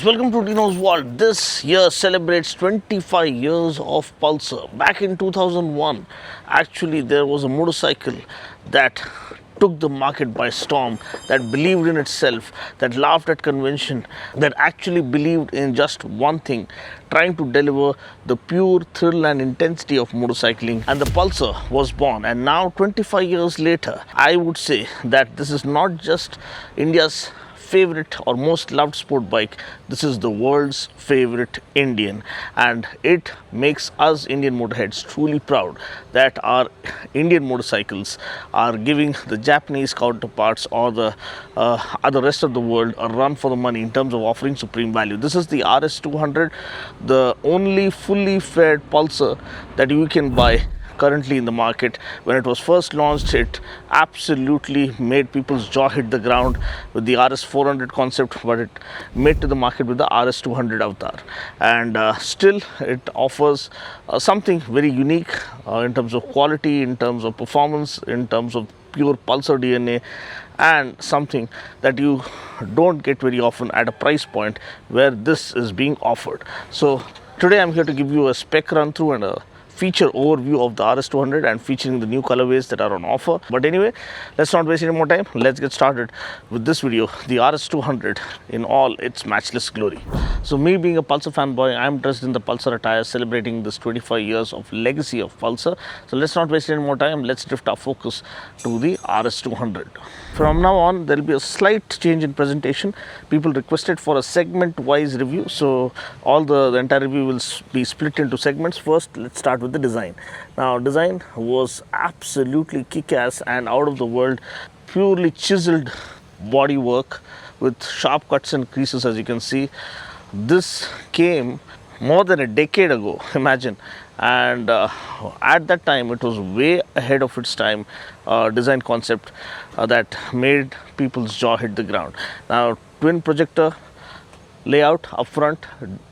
guys, welcome to Dino's World. This year celebrates 25 years of Pulsar. Back in 2001, actually there was a motorcycle that took the market by storm, that believed in itself, that laughed at convention, that actually believed in just one thing, trying to deliver the pure thrill and intensity of motorcycling, and the Pulsar was born. And now 25 years later, I would say that this is not just India's favorite or most loved sport bike, this is the world's favorite Indian, and it makes us Indian motorheads truly proud that our Indian motorcycles are giving the Japanese counterparts or the other rest of the world a run for the money in terms of offering supreme value. This is the RS200, the only fully fared Pulsar that you can buy currently in the market. When it was first launched, it absolutely made people's jaw hit the ground with the RS400 concept, but it made to the market with the RS200 avatar, and still it offers something very unique in terms of quality, in terms of performance, in terms of pure Pulsar DNA, and something that you don't get very often at a price point where this is being offered. So today I'm here to give you a spec run through and a feature overview of the RS200 and featuring the new colorways that are on offer. But anyway, let's not waste any more time. Let's get started with this video, the RS200 in all its matchless glory. So me being a Pulsar fanboy, I'm dressed in the Pulsar attire celebrating this 25 years of legacy of Pulsar. So let's not waste any more time. Let's drift our focus to the RS200. From now on, there will be a slight change in presentation. People requested for a segment-wise review, so all the entire review will be split into segments. First, let's start with the design. Now, design was absolutely kick-ass and out of the world, purely chiseled bodywork with sharp cuts and creases, as you can see. This came more than a decade ago, imagine, and at that time it was way ahead of its time design concept that made people's jaw hit the ground. Now, twin projector layout up front,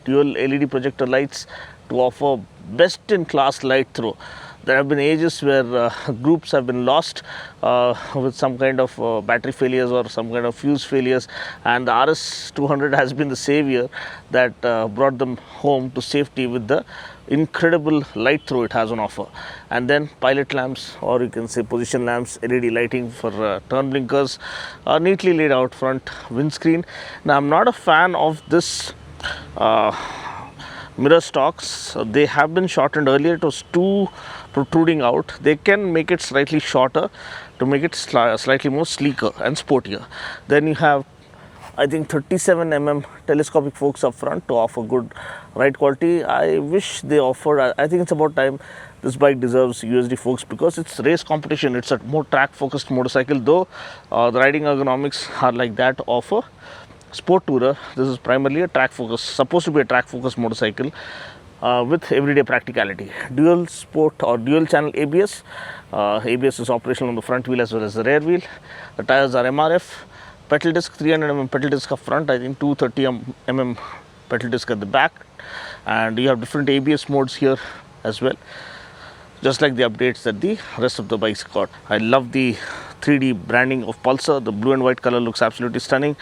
dual LED projector lights to offer best in class light throw. There have been ages where groups have been lost with some kind of battery failures or some kind of fuse failures, and the RS200 has been the savior that brought them home to safety with the incredible light throw it has on offer. And then pilot lamps, or you can say position lamps, LED lighting for turn blinkers, neatly laid out front windscreen. Now, I'm not a fan of this mirror stocks. They have been shortened. Earlier it was too protruding out. They can make it slightly shorter to make it slightly more sleeker and sportier. Then you have, I think, 37 mm telescopic forks up front to offer good ride quality. I wish they offered, I think it's about time this bike deserves USD forks because it's race competition. It's a more track focused motorcycle, though the riding ergonomics are like that of a sport tourer. This is primarily a track focus, supposed to be a track focused motorcycle with everyday practicality. Dual sport or dual channel ABS. ABS is operational on the front wheel as well as the rear wheel. The tires are MRF. Pedal disc, 300 mm pedal disc up front, I think 230 mm pedal disc at the back, and you have different ABS modes here as well, just like the updates that the rest of the bikes got. I love the 3D branding of Pulsar. The blue and white color looks absolutely stunning.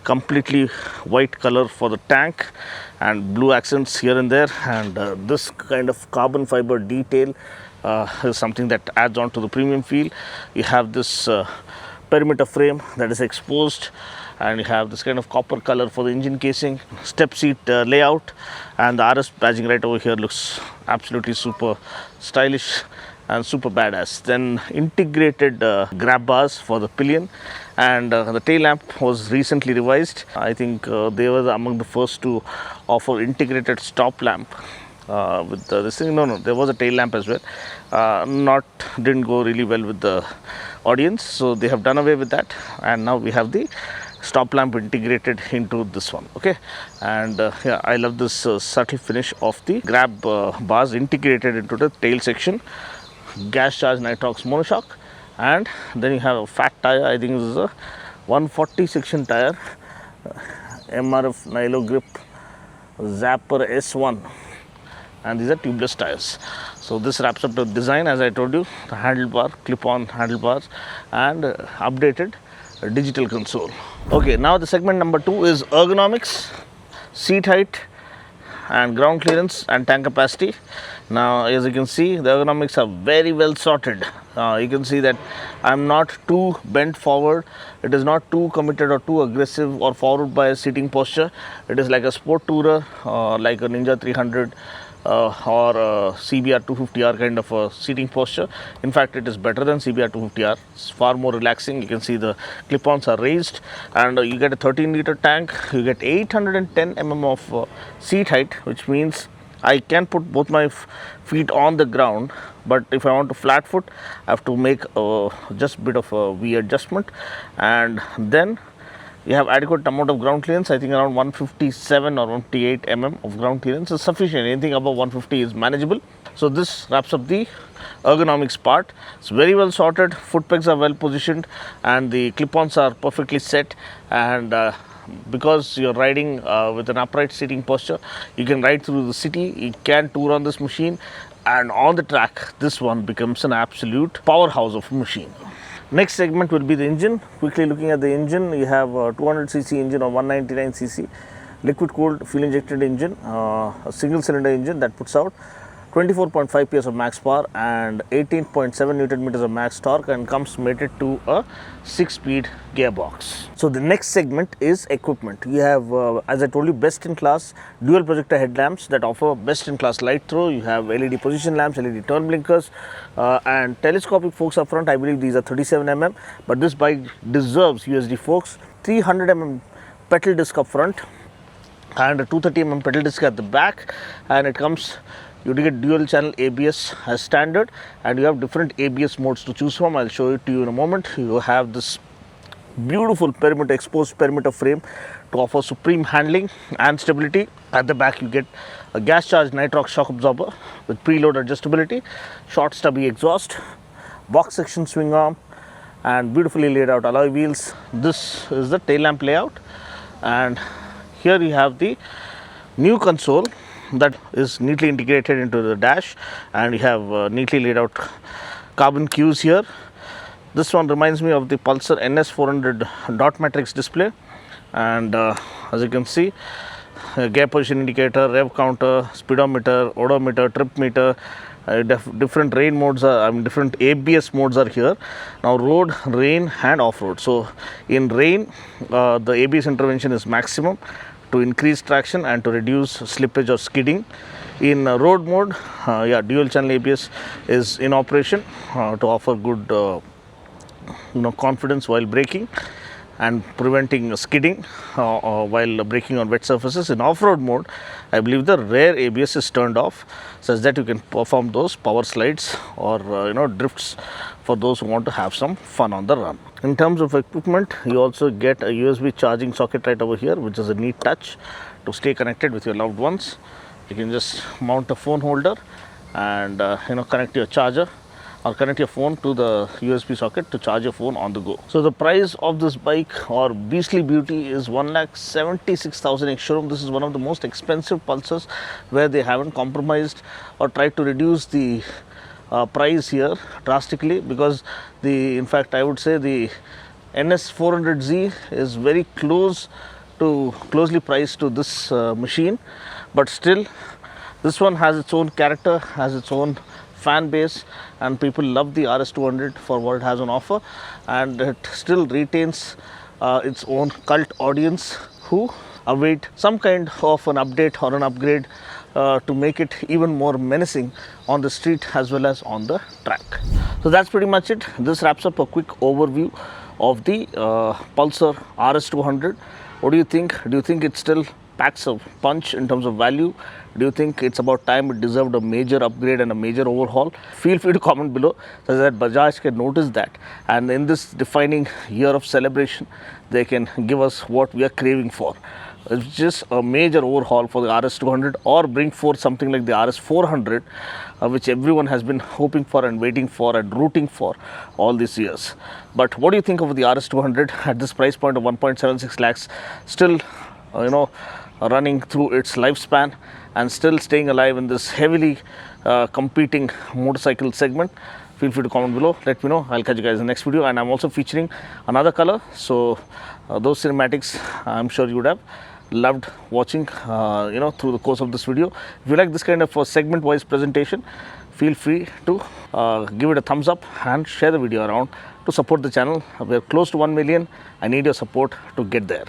Completely white color for the tank and blue accents here and there, and this kind of carbon fiber detail is something that adds on to the premium feel. You have this perimeter frame that is exposed, and you have this kind of copper color for the engine casing, step seat layout, and the RS badging right over here looks absolutely super stylish and super badass. Then integrated grab bars for the pillion, and the tail lamp was recently revised. I think they were among the first to offer integrated stop lamp with this thing. No, there was a tail lamp as well. Didn't go really well with the audience, so they have done away with that, and now we have the stop lamp integrated into this one. Okay, and yeah, I love this subtle finish of the grab bars integrated into the tail section. Gas charge nitrox monoshock, and then you have a fat tire. I think this is a 140 section tire, MRF Nilo Grip Zapper S1, and these are tubeless tires. So this wraps up the design. As I told you, the handlebar, clip-on handlebars, and updated digital console. Okay, now the segment number 2 is ergonomics. seat height and ground clearance and tank capacity. Now as you can see, the ergonomics are very well sorted. You can see that I'm not too bent forward, it is not too committed or too aggressive or forward by a seating posture. It is like a sport tourer, like a Ninja 300 or a CBR 250R kind of a seating posture. In fact, it is better than CBR 250R. It's far more relaxing. You can see the clip-ons are raised, and you get a 13-liter tank. You get 810 mm of seat height, which means I can put both my feet on the ground, but if I want to flat foot, I have to make just a bit of a V adjustment, and then you have adequate amount of ground clearance. I think around 157 or 158 mm of ground clearance is sufficient. Anything above 150 is manageable. So this wraps up the ergonomics part. It's very well sorted, foot pegs are well positioned, and the clip-ons are perfectly set, and because you're riding with an upright seating posture, you can ride through the city, you can tour on this machine, and on the track this one becomes an absolute powerhouse of a machine. Next segment will be the engine. Quickly looking at the engine, you have a 200cc engine or 199cc liquid cooled fuel injected engine, a single cylinder engine that puts out 24.5 PS of max power and 18.7 Newton meters of max torque, and comes mated to a 6-speed gearbox. So the next segment is equipment. You have, as I told you, best in class dual projector headlamps that offer best in class light throw. You have LED position lamps, LED turn blinkers, and telescopic forks up front. I believe these are 37 mm, but this bike deserves USD forks. 300 mm pedal disc up front and a 230 mm pedal disc at the back, and it comes, you get dual channel ABS as standard, and you have different ABS modes to choose from. I'll show it to you in a moment. You have this beautiful perimeter, exposed perimeter frame to offer supreme handling and stability. At the back you get a gas charged nitrox shock absorber with preload adjustability, short stubby exhaust, box section swing arm, and beautifully laid out alloy wheels. This is the tail lamp layout, and here you have the new console that is neatly integrated into the dash, and you have neatly laid out carbon cues here. This one reminds me of the Pulsar NS400 dot matrix display, and as you can see, gear position indicator, rev counter, speedometer, odometer, trip meter, different rain modes are, different ABS modes are here. Now road, rain and off-road. So in rain, the ABS intervention is maximum to increase traction and to reduce slippage or skidding. In road mode, dual channel ABS is in operation to offer good confidence while braking and preventing skidding while braking on wet surfaces. In off-road mode, I believe the rear ABS is turned off, such that you can perform those power slides or drifts for those who want to have some fun on the run. In terms of equipment, you also get a USB charging socket right over here, which is a neat touch to stay connected with your loved ones. You can just mount a phone holder and connect your charger or connect your phone to the USB socket to charge your phone on the go. So the price of this bike or beastly beauty is 1,76,000 ex-showroom. This is one of the most expensive Pulsars where they haven't compromised or tried to reduce the price here drastically, because in fact I would say the NS400Z is very closely priced to this machine, but still this one has its own character, has its own fan base, and people love the RS200 for what it has on offer, and it still retains its own cult audience who await some kind of an update or an upgrade to make it even more menacing on the street as well as on the track. So that's pretty much it. This wraps up a quick overview of the Pulsar RS200. What do you think? Do you think it still packs a punch in terms of value? Do you think it's about time it deserved a major upgrade and a major overhaul? Feel free to comment below so that Bajaj can notice that, and in this defining year of celebration, they can give us what we are craving for. It's just a major overhaul for the RS200, or bring forth something like the RS400, which everyone has been hoping for and waiting for and rooting for all these years. But what do you think of the RS200 at this price point of 1.76 lakhs, still running through its lifespan and still staying alive in this heavily competing motorcycle segment? Feel free to comment below, let me know. I'll catch you guys in the next video, and I'm also featuring another color, so those cinematics I'm sure you would have loved watching through the course of this video. If you like this kind of segment wise presentation, feel free to give it a thumbs up and share the video around to support the channel. We are close to 1 million. I need your support to get there.